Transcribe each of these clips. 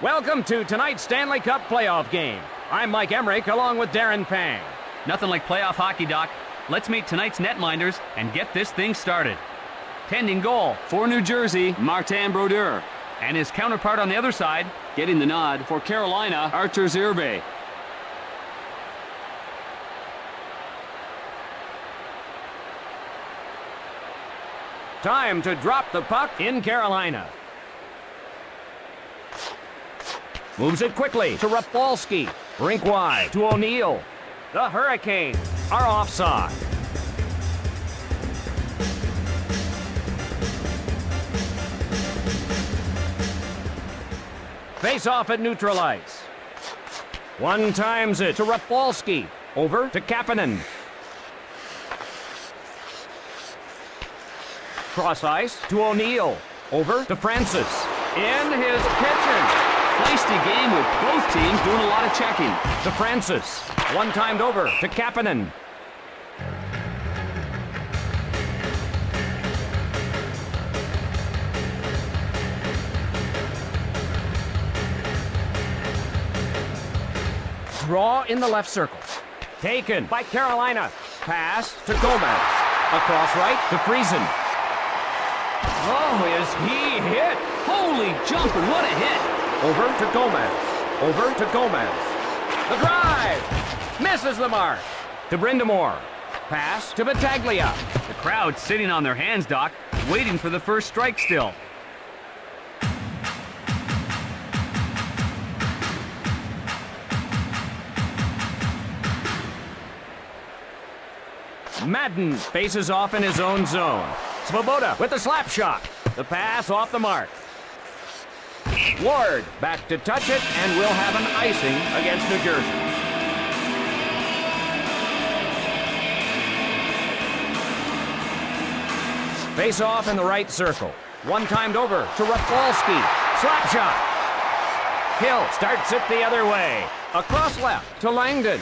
Welcome to tonight's Stanley Cup playoff game. I'm Mike Emmerich along with Darren Pang. Nothing like playoff hockey, Doc. Let's meet tonight's netminders and get this thing started. Tending goal for New Jersey, Martin Brodeur. And his counterpart on the other side, getting the nod for Carolina, Artur Zerbe. Time to drop the puck in Carolina. Moves it quickly to Rafalski. Rink wide to O'Neill. The Hurricanes are offside. Face off at neutral ice. One times it to Rafalski. Over to Kapanen. Cross ice to O'Neill. Over to Francis. In his kitchen. Feisty game with both teams doing a lot of checking. To Francis. One-timed over to Kapanen. Draw in the left circle. Taken by Carolina. Pass to Gomez. Across right to Friesen. Oh, is he hit? Holy jumping, what a hit! Over to Gomez. Over to Gomez. The drive! Misses the mark. To Brindamore. Pass to Battaglia. The crowd sitting on their hands, Doc, waiting for the first strike still. Madden faces off in his own zone. Svoboda with the slap shot. The pass off the mark. Ward back to touch it and will have an icing against New Jersey. Face off in the right circle. One-timed over to Rafalski. Slap shot. Hill starts it the other way. Across left to Langdon.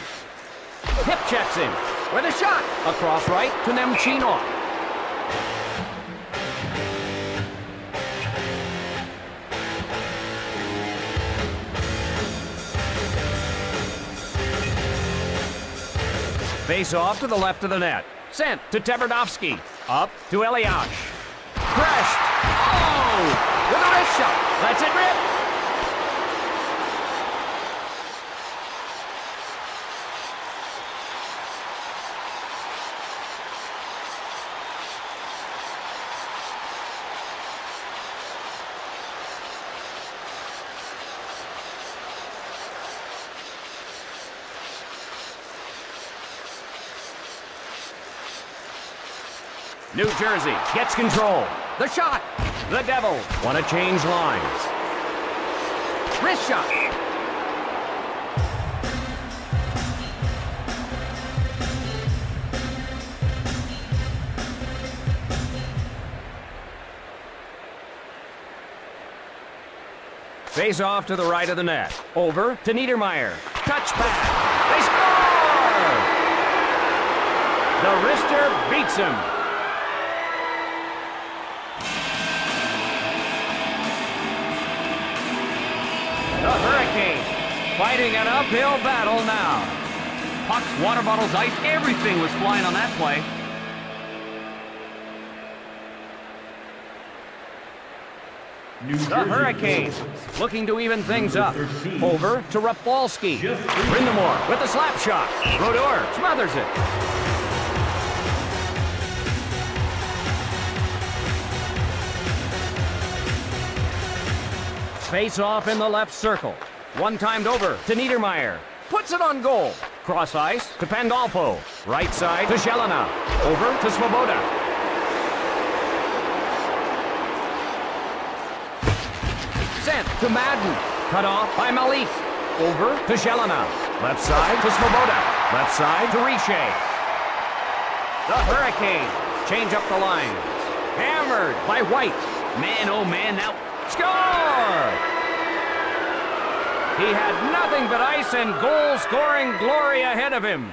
Hip checks him with a shot. Across right to Nemchinov. Face off to the left of the net. Sent to Tverdovsky. Up to Eliash. Crashed. Oh! With a wrist shot. Let's it rip. New Jersey gets control. The shot. The Devils want to change lines. Wrist shot. Face off to the right of the net. Over to Niedermeyer. Touch pass. They score! The wrister beats him. The Hurricanes fighting an uphill battle now. Pucks, water bottles, ice, everything was flying on that play. The Hurricanes looking to even things up. Over to Rafalski. Brindamore with the slap shot. Brodeur smothers it. Face off in the left circle. One-timed over to Niedermeyer. Puts it on goal. Cross ice to Pandolfo. Right side to Zelina. Over to Svoboda. Sent to Madden. Cut off by Malik. Over to Zelina. Left side to Svoboda. Left side to Richer. The Hurricanes change up the lines. Hammered by White. Man, oh man, now... Score! He had nothing but ice and goal-scoring glory ahead of him.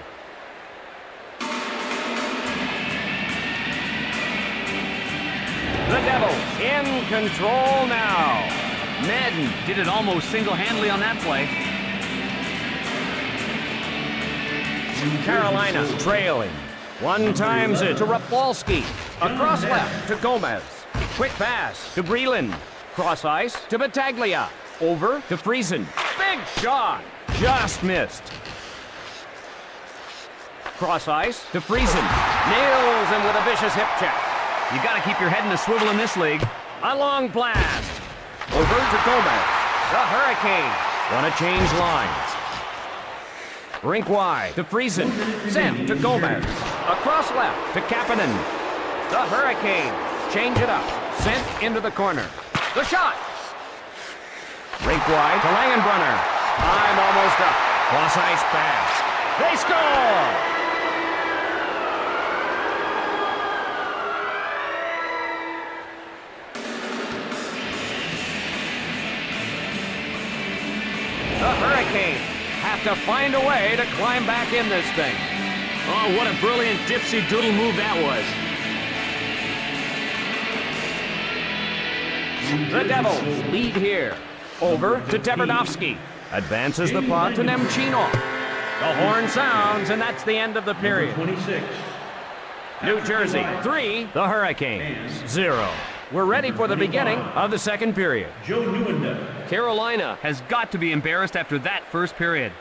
The Devils in control now. Madden did it almost single-handedly on that play. Carolina trailing. One times it to Rafalski. Across left to Gomez. Quick pass to Breland. Cross ice to Battaglia. Over to Friesen. Big shot. Just missed. Cross ice to Friesen. Nails him with a vicious hip check. You got to keep your head in a swivel in this league. A long blast. Over to Gomez. The Hurricane want to change lines. Rink wide to Friesen. Sent to Gomez. Across left to Kapanen. The Hurricane change it up. Sent into the corner. The shot. Rink wide to Langenbrunner. I'm almost up. Cross ice pass. They score! The Hurricane have to find a way to climb back in this thing. Oh, what a brilliant dipsy-doodle move that was. The Devils lead here. Over to Teberdovsky. Advances the puck to Nemchinov. The horn sounds, and that's the end of the period. 26. New Jersey, 3. The Hurricanes, 0. We're ready for the beginning of the second period. Joe Newenden. Carolina has got to be embarrassed after that first period.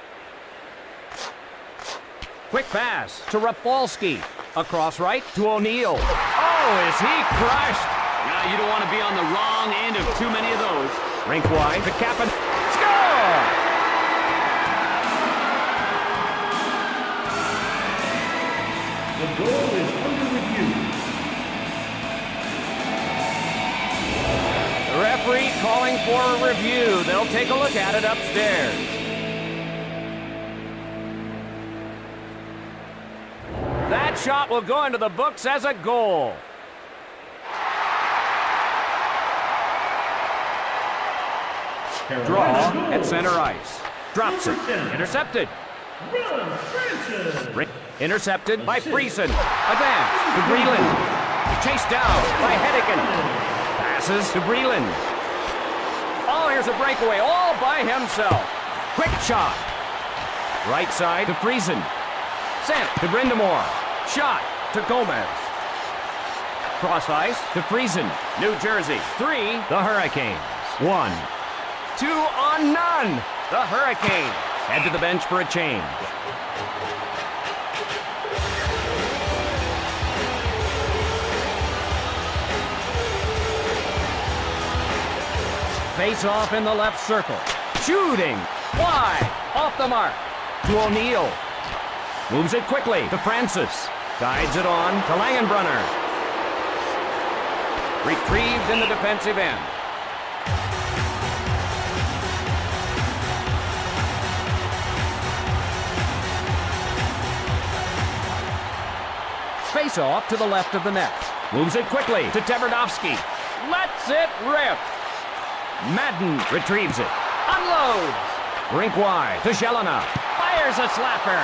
Quick pass to Rafalski. Across right to O'Neill. Oh, is he crushed? Now, you don't want to be on the wrong end of too many of those. Rink wide to Kapanen. Score! The goal is under review. The referee calling for a review. They'll take a look at it upstairs. That shot will go into the books as a goal. Draw at center ice. Drops it. Intercepted. Intercepted by Friesen. Advance to Breland. Chased down by Hedican. Passes to Breland. Oh, here's a breakaway all by himself. Quick shot. Right side to Friesen. Sent to Brindamore. Shot to Gomez. Cross ice to Friesen. New Jersey, 3. The Hurricanes, 1. 2 on none. The Hurricanes head to the bench for a change. Face off in the left circle. Shooting. Wide. Off the mark. To O'Neill. Moves it quickly to Francis. Guides it on to Langenbrunner. Retrieved in the defensive end. Face off to the left of the net. Moves it quickly to Teberdovsky. Lets it rip. Madden retrieves it. Unloads. Rink wide to Zelina. Fires a slapper.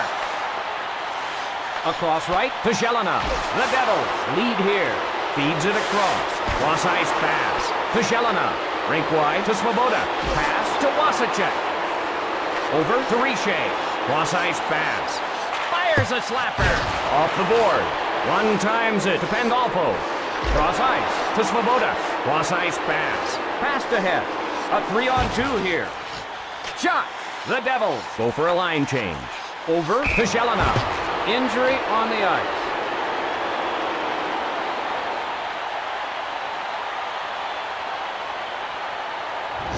Across right to Zelina. The Devils lead here. Feeds it across. Cross ice pass to Zelina. Rink wide to Svoboda. Pass to Wasacek. Over to Richer. Cross ice pass. Fires a slapper. Off the board. One times it to Pandolfo. Cross ice to Svoboda. Cross ice pass. Passed ahead. A 3-on-2 here. Shot. The Devils go for a line change. Over to Zelina. Injury on the ice.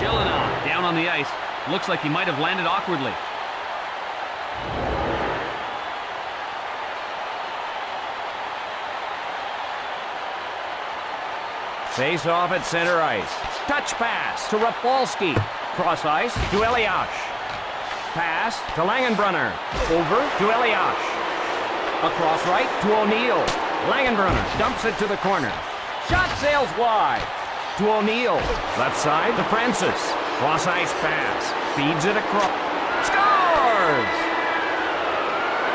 Zelina down on the ice. Looks like he might have landed awkwardly. Face off at center ice. Touch pass to Rafalski. Cross ice to Eliash. Pass to Langenbrunner. Over to Eliash. Across right to O'Neill. Langenbrunner dumps it to the corner. Shot sails wide to O'Neill. Left side to Francis. Cross ice pass. Feeds it across. Scores!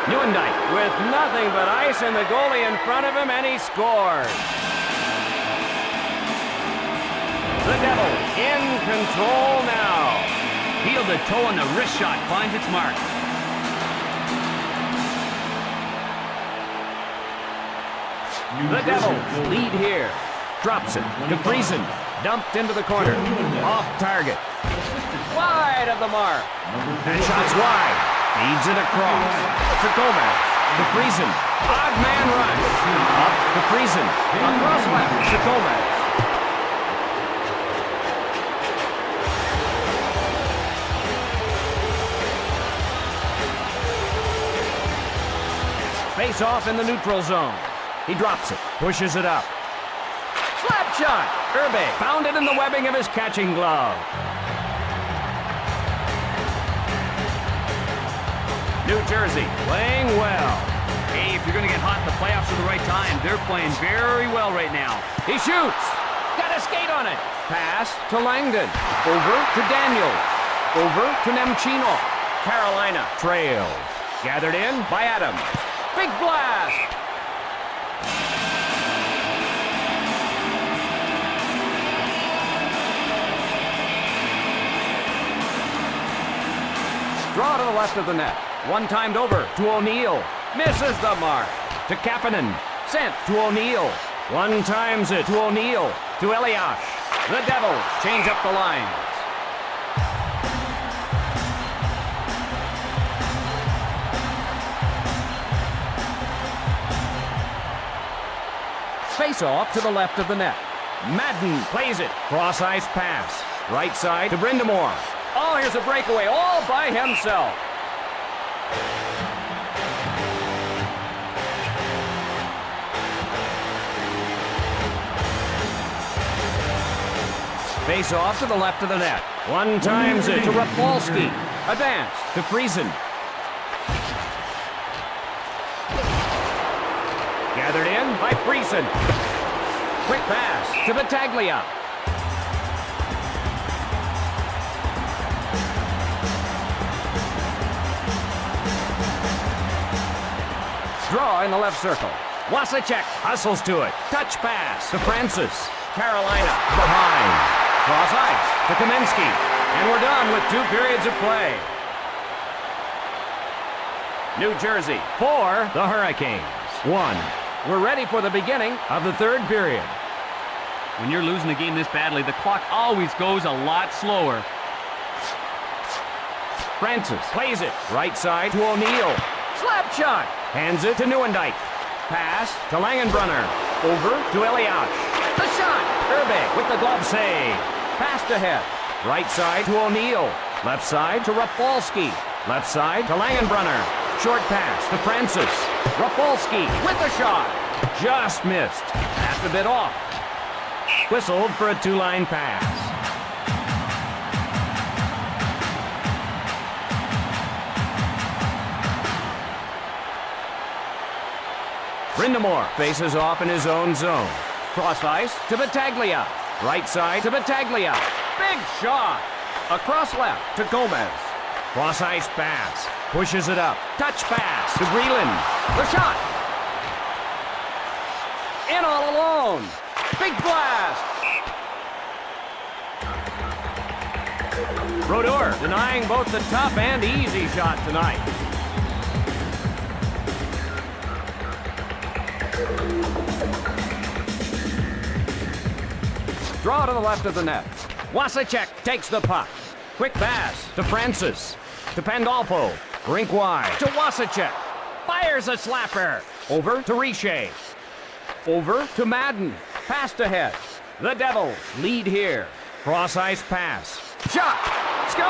Newendijk with nothing but ice and the goalie in front of him, and he scores. The Devils In control now. Heel to toe on the wrist shot finds its mark. The Devils lead here. Drops it to Friesen. Dumped into the corner. Off target. Wide of the mark. And shots wide. Feeds it across. To Gomez. To Friesen. Odd man rush. Up to Friesen. Across left to Gomez. Face off in the neutral zone. He drops it. Pushes it up. Slap shot. Irbe found it in the webbing of his catching glove. New Jersey playing well. Hey, if you're going to get hot in the playoffs at the right time, they're playing very well right now. He shoots. Got a skate on it. Pass to Langdon. Over to Daniels. Over to Nemchino. Carolina trails. Gathered in by Adams. Big blast. Draw to the left of the net. One timed over to O'Neill. Misses the mark. To Kapanen. Sent to O'Neill. One times it to O'Neill. To Eliash. The Devils change up the lines. Face off to the left of the net. Madden plays it. Cross ice pass. Right side to Brindamore. Oh, here's a breakaway all by himself. Face off to the left of the net. One times it to Rafalski. Advance to Friesen. Gathered in by Friesen. Quick pass to Battaglia. Draw in the left circle. Wasacek hustles to it. Touch pass to Francis. Carolina behind. Cross ice to Kaminsky. And we're done with 2 periods of play. New Jersey for the Hurricanes. 1. We're ready for the beginning of the 3rd period. When you're losing a game this badly, the clock always goes a lot slower. Francis plays it. Right side to O'Neill. Slap shot. Hands it to Nieuwendyk. Pass to Langenbrunner. Over to Eliash. The shot. Irbe with the glove save. Passed ahead. Right side to O'Neill. Left side to Rafalski. Left side to Langenbrunner. Short pass to Francis. Rafalski with the shot. Just missed. Passed a bit off. Whistled for a 2-line pass. Brindamore faces off in his own zone. Cross ice to Battaglia. Right side to Battaglia. Big shot. Across left to Gomez. Cross ice pass. Pushes it up. Touch pass to Breland. The shot. In all alone. Big blast. Brodeur denying both the tough and easy shot tonight. Draw to the left of the net. Wasacek takes the puck. Quick pass to Francis. To Pandolfo. Rink wide to Wasacek. Fires a slapper. Over to Richer. Over to Madden. Passed ahead. The Devils lead here. Cross ice pass. Shot. Score!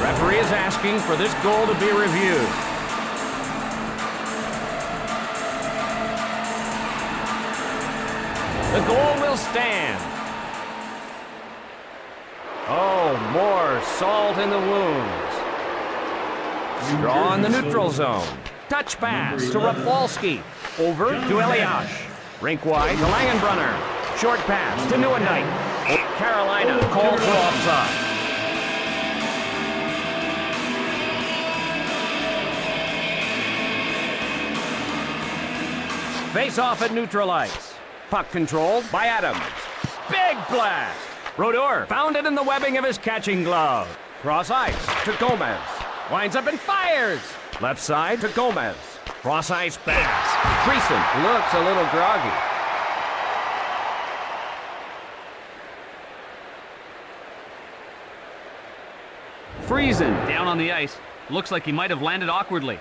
Referee is asking for this goal to be reviewed. The goal will stand. Oh, more salt in the wounds. Draw in the neutral zone. Touch pass to Rafalski. Over to Eliash. Rink wide to Langenbrunner. Short pass to Nieuwendyk. Carolina called for offside. Face off at neutral ice. Puck controlled by Adams. Big blast! Brodeur found it in the webbing of his catching glove. Cross ice to Gomez. Winds up and fires! Left side to Gomez. Cross ice pass. Creason looks a little groggy. Friesen down on the ice. Looks like he might have landed awkwardly.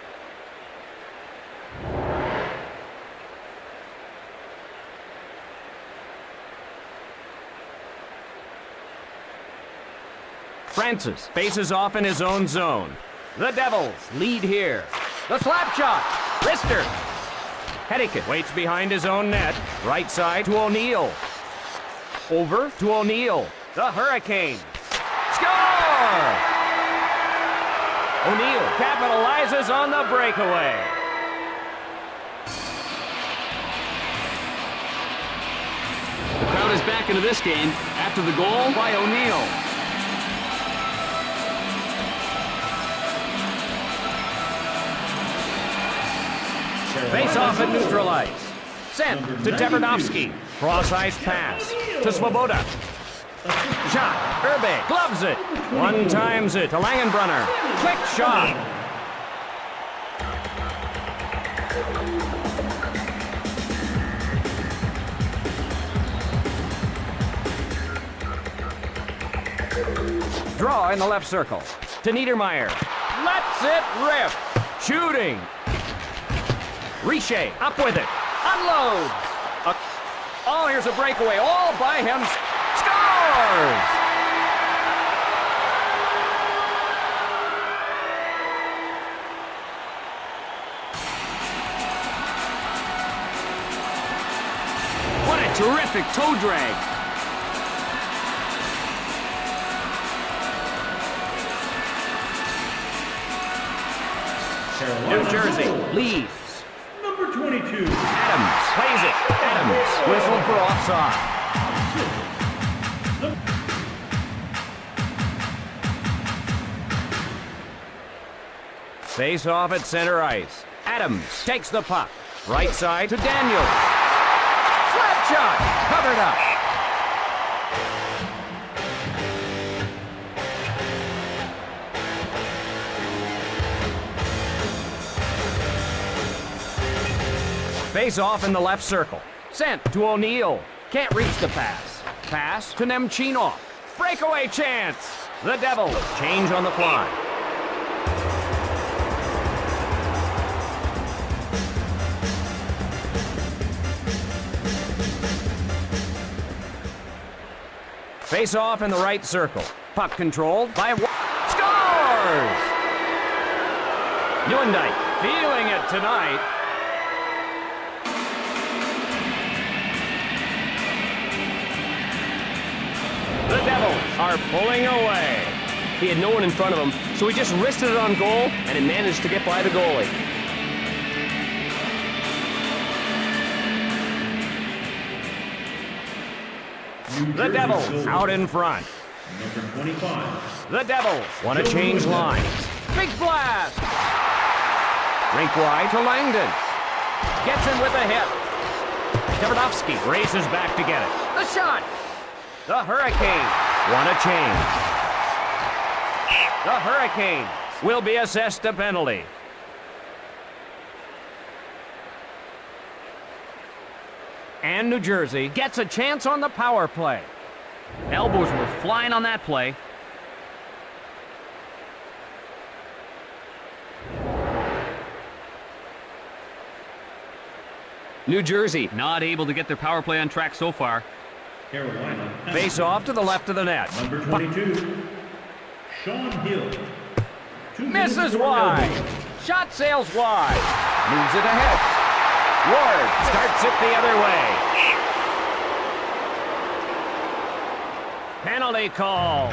Francis faces off in his own zone. The Devils lead here. The slap shot. Rister. Hedican waits behind his own net. Right side to O'Neill. Over to O'Neill. The Hurricane. Score! O'Neill capitalizes on the breakaway. The crowd is back into this game after the goal by O'Neill. Face off at neutral ice. Sent to Tebernowski. Cross ice pass to Svoboda. Shot. Urbe gloves it. One times it to Langenbrunner. Quick shot. Draw in the left circle. To Niedermeyer. Lets it rip. Shooting. Richer up with it. Unloads. Oh, here's a breakaway all by him. Scores! What a terrific toe drag. New Jersey leads. Number 22. Adams plays it. Adams whistled for offside. Face off at center ice. Adams takes the puck. Right side to Daniels. Slap shot. Covered up. Face off in the left circle. Sent to O'Neill. Can't reach the pass. Pass to Nemchinov. Breakaway chance. The Devils change on the fly. Face off in the right circle. Puck controlled by scores! Neuendijk feeling it tonight. The Devils are pulling away. He had no one in front of him, so he just wristed it on goal, and it managed to get by the goalie. The Devils out in front. Number 25. The Devils want to change lines. Big blast! Rink wide to Langdon. Gets in with a hit. Tebernowski races back to get it. The shot! The Hurricanes want to change. The Hurricanes will be assessed a penalty. And New Jersey gets a chance on the power play. Elbows were flying on that play. New Jersey Not able to get their power play on track so far. Carolina. Face off to the left of the net. Number 22. Sean Hill. 2 minutes Misses for wide. elbow. Shot sails wide. Moves it ahead. Ward starts it the other way. Penalty call.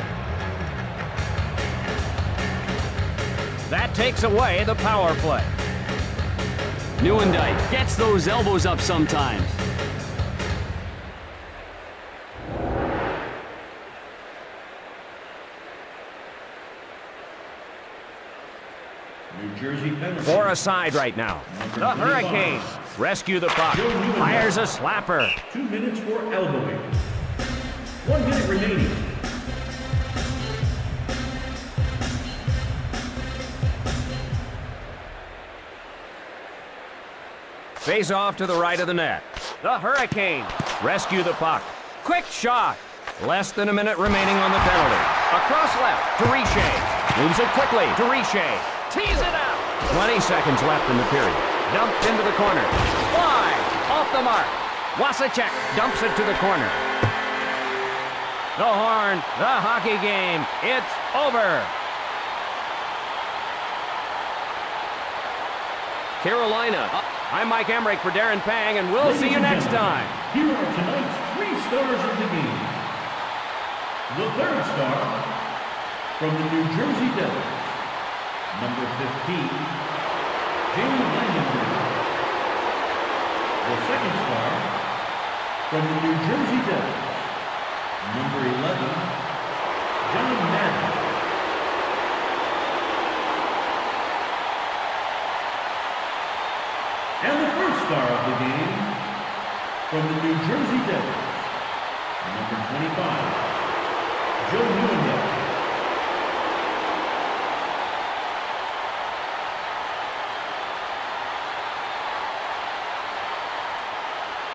That takes away the power play. Neuendijk gets those elbows up sometimes. New Jersey penalty. 4 aside right now. The Hurricanes Rescue the puck. Fires a slapper. 2 minutes for elbowing. 1 minute remaining. Face off to the right of the net. The Hurricane rescue the puck. Quick shot. Less than a minute remaining on the penalty. Across left to Richer. Moves it quickly to Richer. Tees it out. 20 seconds left in the period. Dumped into the corner. Fly. Off the mark. Wasacek dumps it to the corner. The horn. The hockey game. It's over. Carolina. I'm Mike Emmerich for Darren Pang, and we'll see you next time. Here are tonight's 3 stars of the game. The third star from the New Jersey Devils, number 15, Jamie Langenberg. The second star from the New Jersey Devils, number 11, John Madden. And the first star of the game from the New Jersey Devils, number 25, Joe